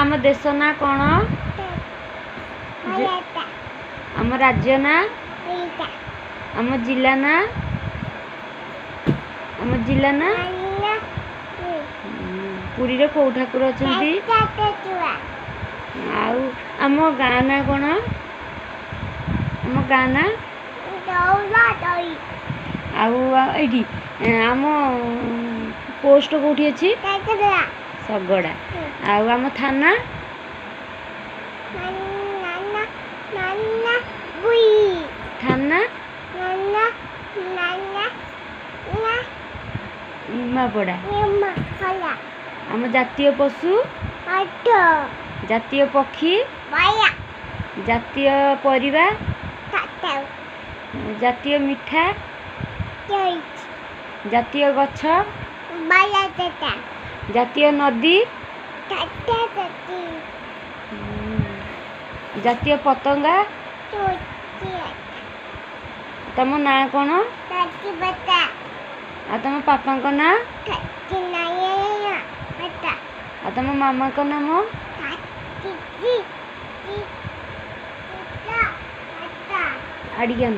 आम देश ना कौन आम राज्य ना आम जिला ना पुरी रे कौ ठाकुर अच्छा आम गाँ ना कौन आम गाँ ना आईटी आम पोस्ट कौटी अच्छी सगड़ा आम थाना थाना निमापड़ा आम जातीय पशु जातीय पक्षी जातीय परिवा जातीय मिठा जातीय गछ जातीय नदी जातीय पतंगा तम ना कौन आ तम पापा को ना आ तम मामा को नाम अड़िगन।